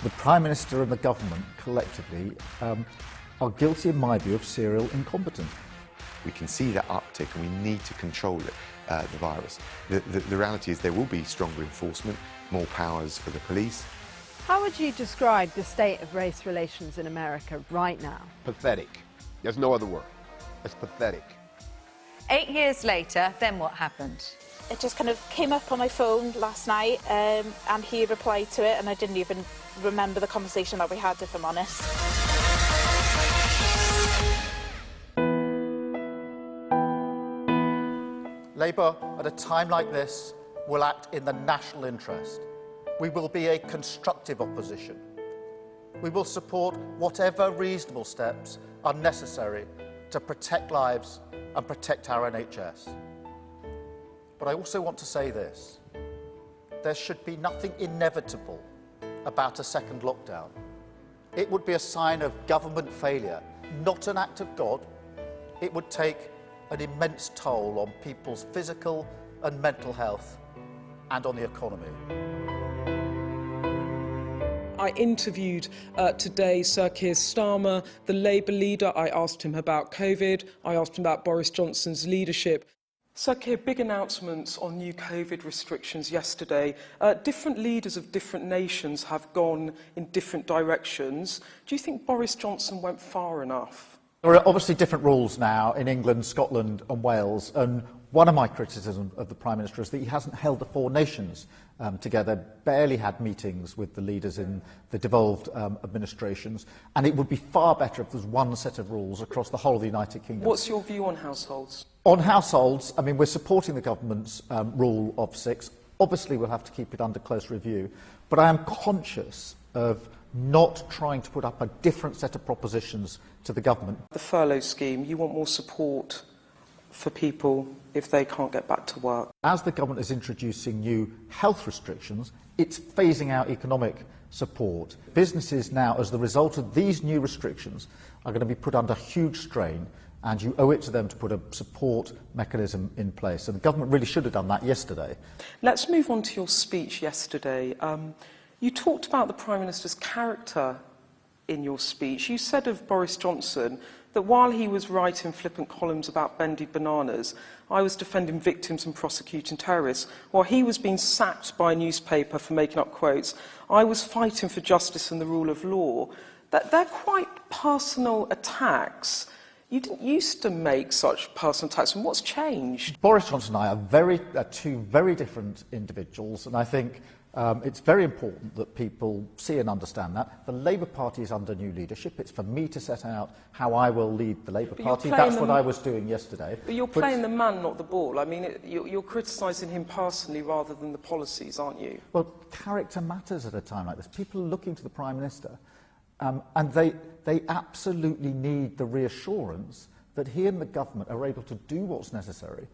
The Prime Minister and the government collectively are guilty, in my view, of serial incompetence. We can see that uptick and we need to control it, the virus. The reality is there will be stronger enforcement, more powers for the police. How would you describe the state of race relations in America right now? Pathetic. There's no other word. It's pathetic. 8 years later, then what happened? It just kind of came up on my phone last night and he replied to it and I didn't even remember the conversation that we had, if I'm honest. Labour, at a time like this, will act in the national interest. We will be a constructive opposition. We will support whatever reasonable steps are necessary to protect lives and protect our NHS. But I also want to say this. There should be nothing inevitable about a second lockdown. It would be a sign of government failure, not an act of God. It would take an immense toll on people's physical and mental health and on the economy. I interviewed today Sir Keir Starmer, the Labour leader. I asked him about COVID. I asked him about Boris Johnson's leadership. Sir Keir, big announcements on new COVID restrictions yesterday. Different leaders of different nations have gone in different directions. Do you think Boris Johnson went far enough? There are obviously different rules now in England, Scotland and Wales, and one of my criticisms of the Prime Minister is that he hasn't held the four nations together, barely had meetings with the leaders in the devolved administrations, and it would be far better if there was one set of rules across the whole of the United Kingdom. What's your view on households? On households, I mean, we're supporting the government's rule of 6. Obviously, we'll have to keep it under close review, but I am conscious of not trying to put up a different set of propositions to the government. The furlough scheme, you want more support for people if they can't get back to work. As the government is introducing new health restrictions, it's phasing out economic support. Businesses now, as the result of these new restrictions, are going to be put under huge strain, and you owe it to them to put a support mechanism in place. And the government really should have done that yesterday. Let's move on to your speech yesterday. You talked about the Prime Minister's character in your speech. You said of Boris Johnson that while he was writing flippant columns about bendy bananas, I was defending victims and prosecuting terrorists. While he was being sacked by a newspaper for making up quotes, I was fighting for justice and the rule of law. They're quite personal attacks. You didn't used to make such personal attacks, and what's changed? Boris Johnson and I are two very different individuals, and I think it's very important that people see and understand that. The Labour Party is under new leadership. It's for me to set out how I will lead the Labour Party. That's what I was doing yesterday. But you're playing the man, not the ball. I mean, you're criticising him personally rather than the policies, aren't you? Well, character matters at a time like this. People are looking to the Prime Minister, and they absolutely need the reassurance that he and the government are able to do what's necessary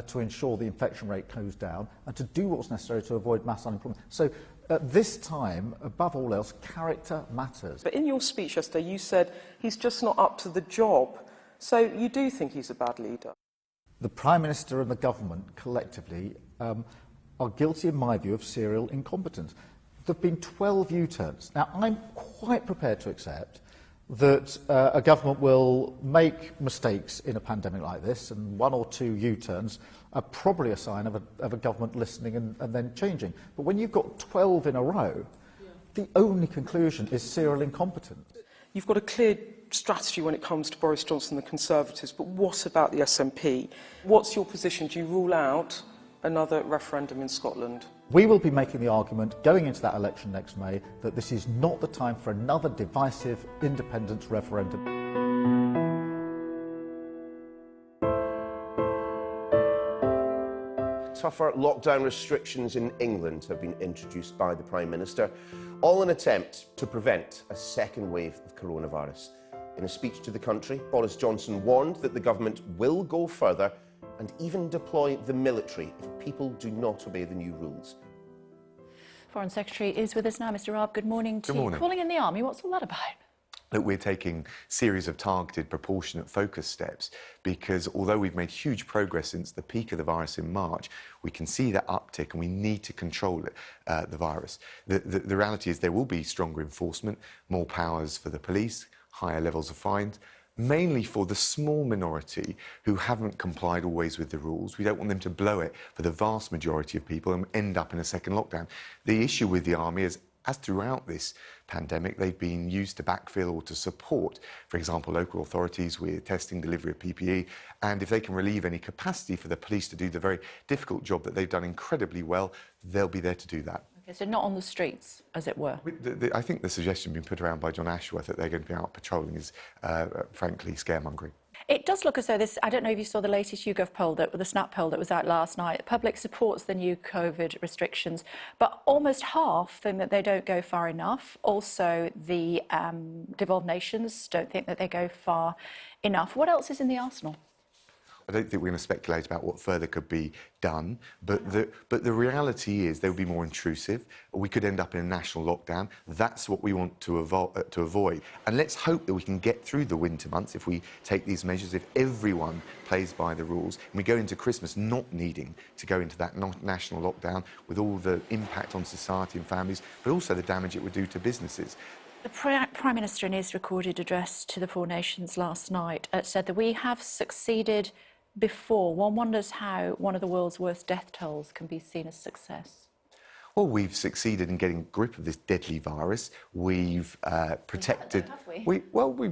to ensure the infection rate goes down and to do what's necessary to avoid mass unemployment. So at this time, above all else, character matters. But in your speech yesterday, you said he's just not up to the job. So you do think he's a bad leader? The Prime Minister and the government collectively are guilty, in my view, of serial incompetence. There have been 12 U-turns. Now, I'm quite prepared to accept that a government will make mistakes in a pandemic like this, and 1 or 2 U-turns are probably a sign of a government listening and then changing. But when you've got 12 in a row, the only conclusion is serial incompetence. You've got a clear strategy when it comes to Boris Johnson and the Conservatives, but what about the SNP? What's your position? Do you rule out another referendum in Scotland? We will be making the argument, going into that election next May, that this is not the time for another divisive independence referendum. Tougher lockdown restrictions in England have been introduced by the Prime Minister, all in an attempt to prevent a second wave of coronavirus. In a speech to the country, Boris Johnson warned that the government will go further and even deploy the military if people do not obey the new rules. Foreign Secretary is with us now. Mr. Raab, good morning to you. Good morning. Calling in the army, what's all that about? that we're taking a series of targeted, proportionate focus steps, because although we've made huge progress since the peak of the virus in March, we can see that uptick and we need to control it, the virus. The reality is there will be stronger enforcement, more powers for the police, higher levels of fines, mainly for the small minority who haven't complied always with the rules. We don't want them to blow it for the vast majority of people and end up in a second lockdown. The issue with the army is, as throughout this pandemic, they've been used to backfill or to support, for example, local authorities with testing, delivery of PPE, and if they can relieve any capacity for the police to do the very difficult job that they've done incredibly well, they'll be there to do that. Okay, so not on the streets, as it were? I think the suggestion being put around by John Ashworth that they're going to be out patrolling is, frankly, scaremongering. It does look as though this, I don't know if you saw the latest YouGov poll, the Snap poll that was out last night. The public supports the new COVID restrictions, but almost half think that they don't go far enough. Also, the devolved nations don't think that they go far enough. What else is in the arsenal? I don't think we're going to speculate about what further could be done, but the reality is they would be more intrusive. We could end up in a national lockdown. That's what we want to avoid. And let's hope that we can get through the winter months if we take these measures, if everyone plays by the rules, and we go into Christmas not needing to go into that national lockdown with all the impact on society and families, but also the damage it would do to businesses. The Prime Minister, in his recorded address to the Four Nations last night, said that we have succeeded before. One wonders how one of the world's worst death tolls can be seen as success. Well, we've succeeded in getting grip of this deadly virus. We've protected. Have we?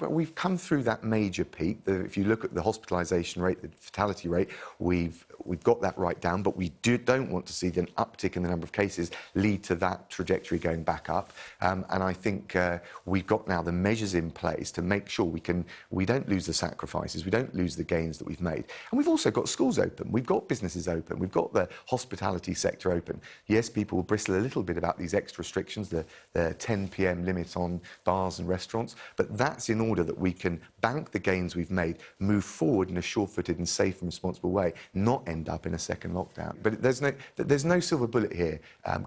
We've come through that major peak. If you look at the hospitalisation rate, the fatality rate, we've got that right down. But we don't want to see an uptick in the number of cases lead to that trajectory going back up. And I think we've got now the measures in place to make sure we don't lose the sacrifices, we don't lose the gains that we've made. And we've also got schools open, we've got businesses open, we've got the hospitality sector open. Yes, people will bristle a little bit about these extra restrictions, the 10 p.m. limit on bars and restaurants, but that's in order that we can bank the gains we've made, move forward in a sure-footed and safe and responsible way, not end up in a second lockdown. But there's no silver bullet here,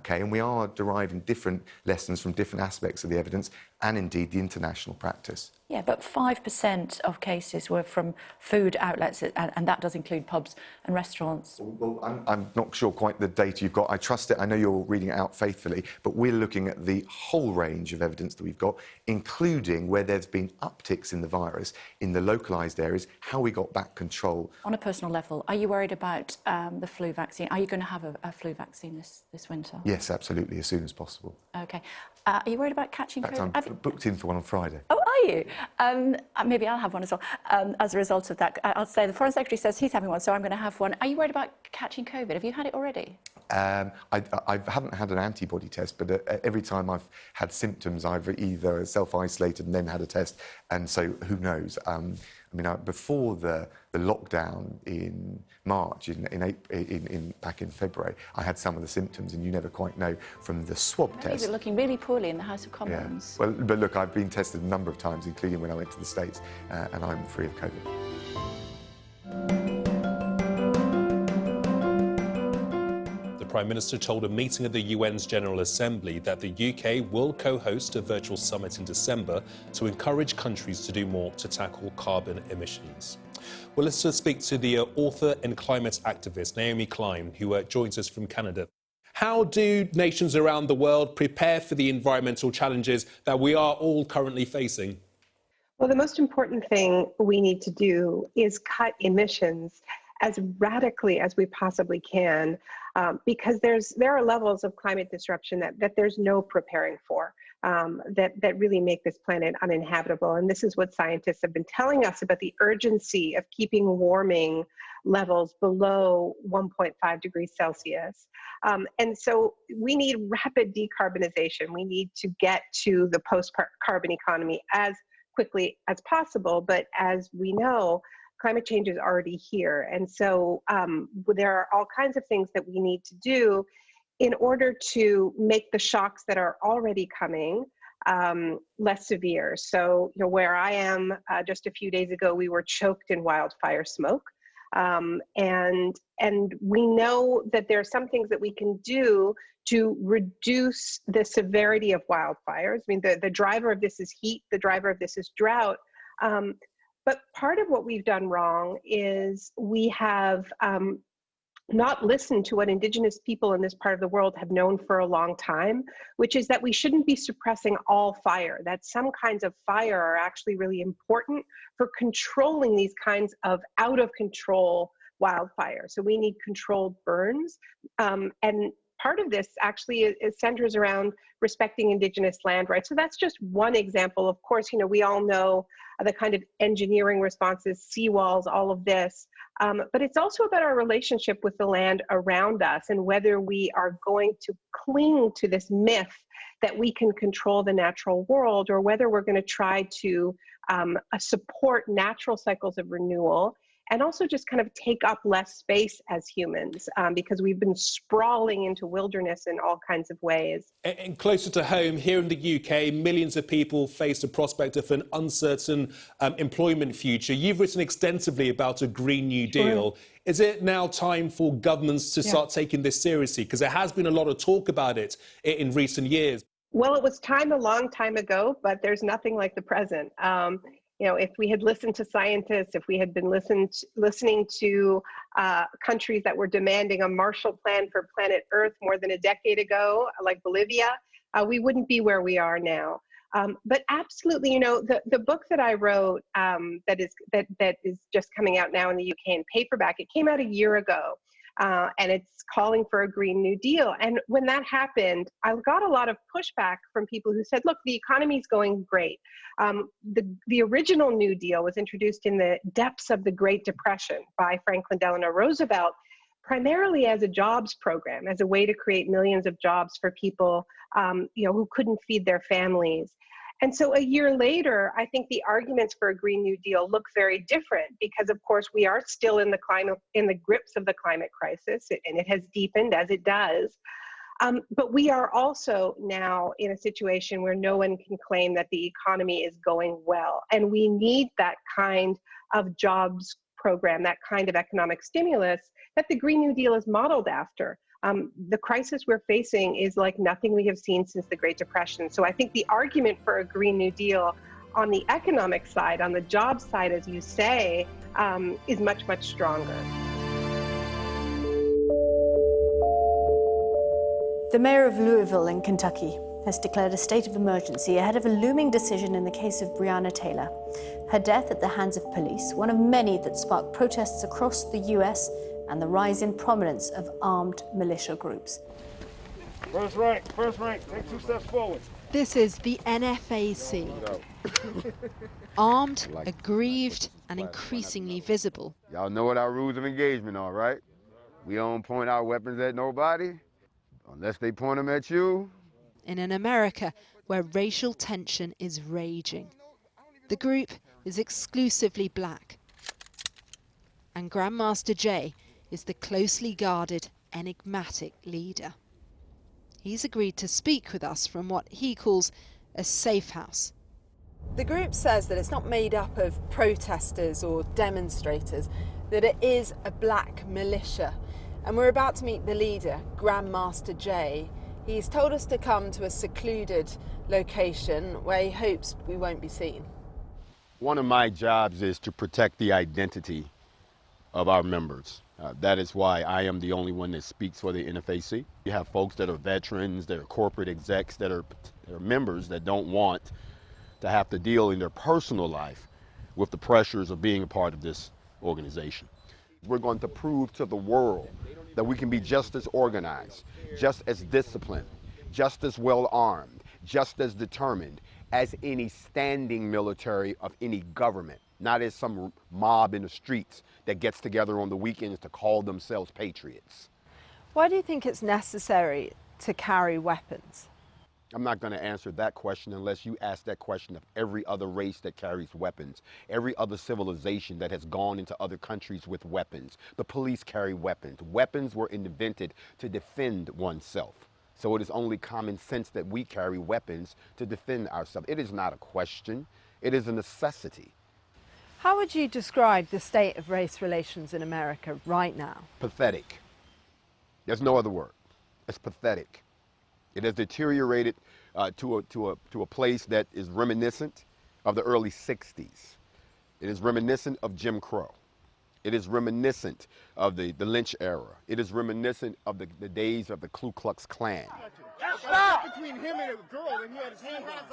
Kay, and we are deriving different lessons from different aspects of the evidence and indeed the international practice. Yeah, but 5% of cases were from food outlets, and that does include pubs and restaurants. Well, I'm not sure quite the data you've got. I trust it. I know you're reading it out faithfully, but we're looking at the whole range of evidence that we've got, including where there's been upticks in the virus in the localised areas, how we got back control. On a personal level, are you worried about the flu vaccine? Are you going to have a flu vaccine this winter? Yes, absolutely, as soon as possible. OK. Are you worried about catching In fact, COVID? I'm booked in for one on Friday. Oh, are you? Maybe I'll have one as well. As a result of that, I'll say the Foreign Secretary says he's having one, so I'm going to have one. Are you worried about catching COVID? Have you had it already? I haven't had an antibody test, but every time I've had symptoms, I've either self-isolated and then had a test, and so who knows? I mean, before the lockdown in March, back in February, I had some of the symptoms, and you never quite know from the swab test. You were looking really poorly in the House of Commons. Yeah. Well, but look, I've been tested a number of times, including when I went to the States, and I'm free of COVID. The Prime Minister told a meeting of the UN's General Assembly that the UK will co-host a virtual summit in December to encourage countries to do more to tackle carbon emissions. Well, let's speak to the author and climate activist, Naomi Klein, who joins us from Canada. How do nations around the world prepare for the environmental challenges that we are all currently facing? Well, the most important thing we need to do is cut emissions as radically as we possibly can, because there are levels of climate disruption that there's no preparing for, that really make this planet uninhabitable. And this is what scientists have been telling us about the urgency of keeping warming levels below 1.5 degrees Celsius. And so we need rapid decarbonization. We need to get to the post-carbon economy as quickly as possible. But as we know, climate change is already here. And so there are all kinds of things that we need to do in order to make the shocks that are already coming less severe. So, where I am, just a few days ago, we were choked in wildfire smoke. And we know that there are some things that we can do to reduce the severity of wildfires. I mean, the driver of this is heat, the driver of this is drought. But part of what we've done wrong is we have not listened to what Indigenous people in this part of the world have known for a long time, which is that we shouldn't be suppressing all fire, that some kinds of fire are actually really important for controlling these kinds of out of control wildfires. So we need controlled burns. And part of this actually is centers around respecting Indigenous land rights. So that's just one example. Of course, we all know the kind of engineering responses, seawalls, all of this. But it's also about our relationship with the land around us and whether we are going to cling to this myth that we can control the natural world, or whether we're going to try to support natural cycles of renewal and also just kind of take up less space as humans, because we've been sprawling into wilderness in all kinds of ways. And closer to home, here in the UK, millions of people face the prospect of an uncertain employment future. You've written extensively about a Green New Deal. Sure. Is it now time for governments to start taking this seriously? Because there has been a lot of talk about it in recent years. Well, it was time a long time ago, but there's nothing like the present. If we had listened to scientists, if we had been listening to countries that were demanding a Marshall Plan for planet Earth more than a decade ago, like Bolivia, we wouldn't be where we are now. But absolutely, the book that I wrote that is just coming out now in the UK in paperback, it came out a year ago. And it's calling for a Green New Deal. And when that happened, I got a lot of pushback from people who said, look, the economy's going great. The original New Deal was introduced in the depths of the Great Depression by Franklin Delano Roosevelt, primarily as a jobs program, as a way to create millions of jobs for people who couldn't feed their families. And so a year later, I think the arguments for a Green New Deal look very different because, of course, we are still in the grips of the climate crisis, and it has deepened as it does. But we are also now in a situation where no one can claim that the economy is going well. And we need that kind of jobs program, that kind of economic stimulus that the Green New Deal is modeled after. The crisis we're facing is like nothing we have seen since the Great Depression. So I think the argument for a Green New Deal on the economic side, on the job side, as you say, is much, much stronger. The mayor of Louisville in Kentucky has declared a state of emergency ahead of a looming decision in the case of Breonna Taylor. Her death at the hands of police, one of many that sparked protests across the US and the rise in prominence of armed militia groups. First rank, take 2 steps forward. This is the N.F.A.C. Armed, aggrieved, and increasingly visible. Y'all know what our rules of engagement are, right? We don't point our weapons at nobody, unless they point them at you. In an America where racial tension is raging. The group is exclusively black. And Grandmaster Jay is the closely guarded, enigmatic leader. He's agreed to speak with us from what he calls a safe house. The group says that it's not made up of protesters or demonstrators, that it is a black militia. And we're about to meet the leader, Grandmaster Jay. He's told us to come to a secluded location where he hopes we won't be seen. One of my jobs is to protect the identity of our members. That is why I am the only one that speaks for the N.F.A.C. You have folks that are veterans, that are corporate execs, that are members that don't want to have to deal in their personal life with the pressures of being a part of this organization. We're going to prove to the world that we can be just as organized, just as disciplined, just as well armed, just as determined as any standing military of any government, not as some mob in the streets that gets together on the weekends to call themselves patriots. Why do you think it's necessary to carry weapons? I'm not going to answer that question unless you ask that question of every other race that carries weapons, every other civilization that has gone into other countries with weapons. The police carry weapons. Weapons were invented to defend oneself. So it is only common sense that we carry weapons to defend ourselves. It is not a question. It is a necessity. How would you describe the state of race relations in America right now? Pathetic. There's no other word. It's pathetic. It has deteriorated to a place that is reminiscent of the early 60s. It is reminiscent of Jim Crow. It is reminiscent of the Lynch era. It is reminiscent of the days of the Ku Klux Klan.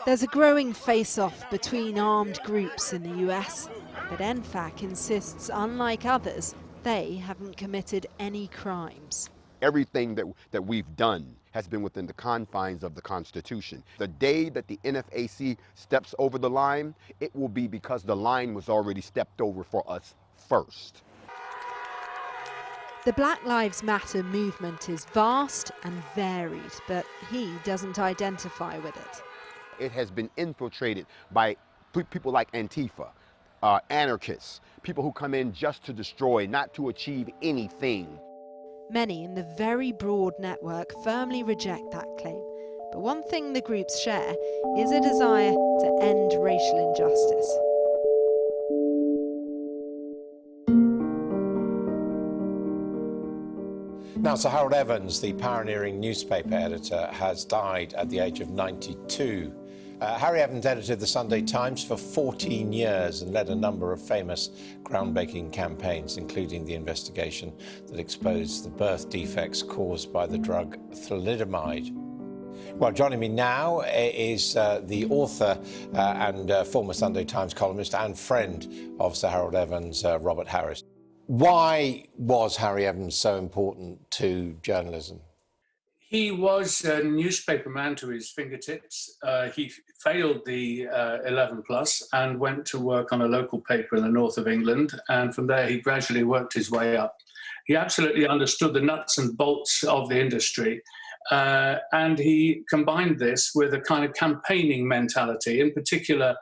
There's a growing face-off between armed groups in the US, but N.F.A.C insists, unlike others, they haven't committed any crimes. Everything that we've done has been within the confines of the Constitution. The day that the N.F.A.C steps over the line, it will be because the line was already stepped over for us first. The Black Lives Matter movement is vast and varied, but he doesn't identify with it. It has been infiltrated by people like Antifa, anarchists, people who come in just to destroy, not to achieve anything. Many in the very broad network firmly reject that claim. But one thing the groups share is a desire to end racial injustice. Now, Sir Harold Evans, the pioneering newspaper editor, has died at the age of 92. Harry Evans edited the Sunday Times for 14 years and led a number of famous groundbreaking campaigns, including the investigation that exposed the birth defects caused by the drug thalidomide. Well, joining me now is the author and former Sunday Times columnist and friend of Sir Harold Evans, Robert Harris. Why was Harry Evans so important to journalism? He was a newspaperman to his fingertips. He failed the 11 plus and went to work on a local paper in the north of England. And from there, he gradually worked his way up. He absolutely understood the nuts and bolts of the industry. And he combined this with a kind of campaigning mentality. In particular,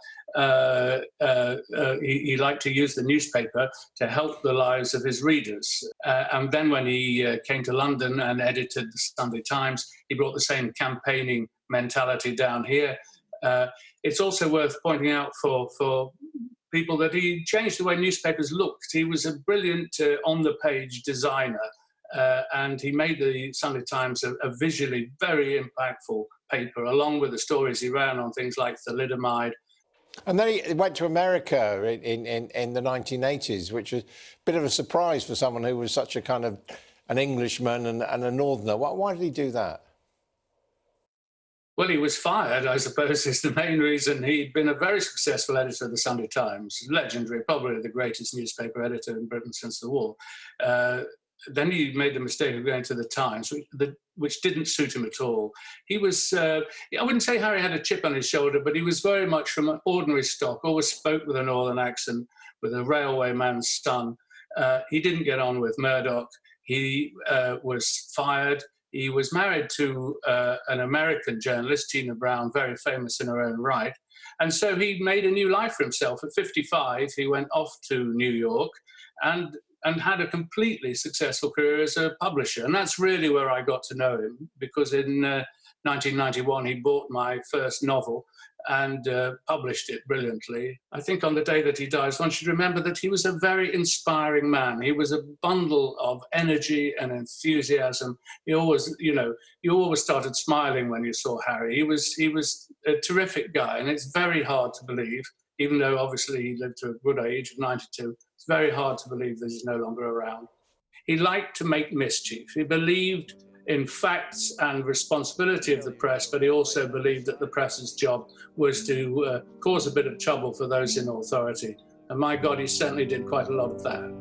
he liked to use the newspaper to help the lives of his readers. And then when he came to London and edited the Sunday Times, he brought the same campaigning mentality down here. It's also worth pointing out for people that he changed the way newspapers looked. He was a brilliant on-the-page designer. And he made the Sunday Times a visually very impactful paper, along with the stories he ran on things like thalidomide. And then he went to America in the 1980s, which was a bit of a surprise for someone who was such a kind of an Englishman and a northerner. Why did he do that? Well, he was fired, I suppose, is the main reason. He'd been a very successful editor of the Sunday Times, legendary, probably the greatest newspaper editor in Britain since the war. Then he made the mistake of going to the Times, which didn't suit him at all. He was, I wouldn't say Harry had a chip on his shoulder, but he was very much from an ordinary stock, always spoke with a northern accent, with a railwayman's son. He didn't get on with Murdoch. He was fired. He was married to an American journalist, Tina Brown, very famous in her own right. And so he made a new life for himself. At 55, he went off to New York and had a completely successful career as a publisher. And that's really where I got to know him, because in 1991, he bought my first novel and published it brilliantly. I think on the day that he dies, one should remember that he was a very inspiring man. He was a bundle of energy and enthusiasm. He always, you always started smiling when you saw Harry. He was a terrific guy, and it's very hard to believe, even though obviously he lived to a good age of 92, it's very hard to believe that he's no longer around. He liked to make mischief. He believed in facts and responsibility of the press, but he also believed that the press's job was to cause a bit of trouble for those in authority. And my God, he certainly did quite a lot of that.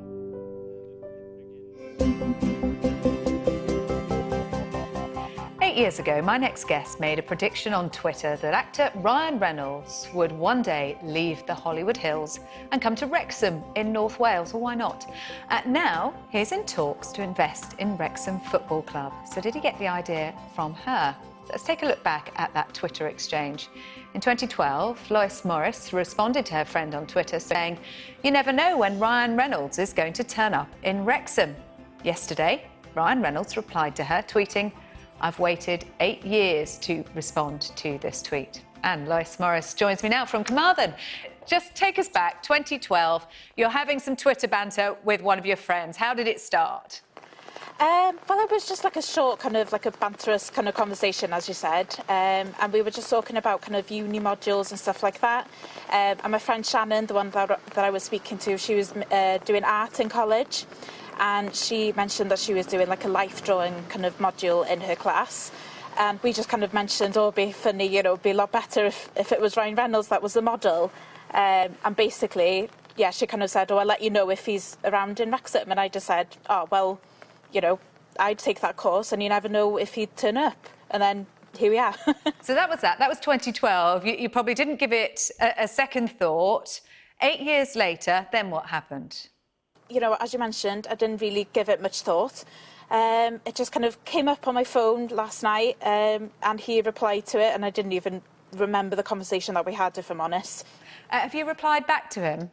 8 years ago, my next guest made a prediction on Twitter that actor Ryan Reynolds would one day leave the Hollywood Hills and come to Wrexham in North Wales. Well, why not? Now, he's in talks to invest in Wrexham Football Club. So did he get the idea from her? Let's take a look back at that Twitter exchange. In 2012, Lois Morris responded to her friend on Twitter saying, "You never know when Ryan Reynolds is going to turn up in Wrexham." Yesterday, Ryan Reynolds replied to her, tweeting, "I've waited 8 years to respond to this tweet." And Lois Morris joins me now from Carmarthen. Just take us back, 2012. You're having some Twitter banter with one of your friends. How did it start? Well, it was just like a short, kind of like a banterous kind of conversation, as you said. And we were just talking about kind of uni modules and stuff like that. And my friend Shannon, the one that I was speaking to, she was doing art in college. And she mentioned that she was doing like a life drawing kind of module in her class. And we just kind of mentioned, oh, it'd be funny, you know, it'd be a lot better if it was Ryan Reynolds that was the model. And basically, yeah, she kind of said, oh, I'll let you know if he's around in Wrexham. And I just said, oh, well, you know, I'd take that course and you never know if he'd turn up. And then here we are. So that was that. That was 2012. You probably didn't give it a second thought. 8 years later, then what happened? You know, as you mentioned, I didn't really give it much thought. It just kind of came up on my phone last night and he replied to it and I didn't even remember the conversation that we had, if I'm honest. Have you replied back to him?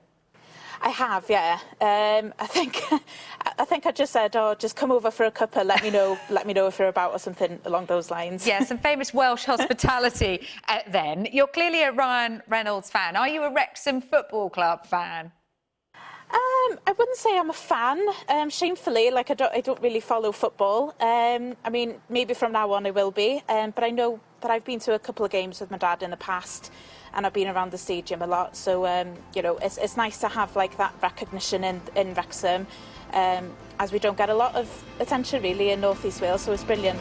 I have, yeah. I think I just said, oh, just come over for a cuppa, let me know if you're about or something along those lines. Yeah, some famous Welsh hospitality then. You're clearly a Ryan Reynolds fan. Are you a Wrexham Football Club fan? I wouldn't say I'm a fan. Shamefully, like I don't really follow football. I mean, maybe from now on I will be. But I know that I've been to a couple of games with my dad in the past, and I've been around the stadium a lot. So you know, it's nice to have like that recognition in Wrexham, as we don't get a lot of attention really in North East Wales. So it's brilliant.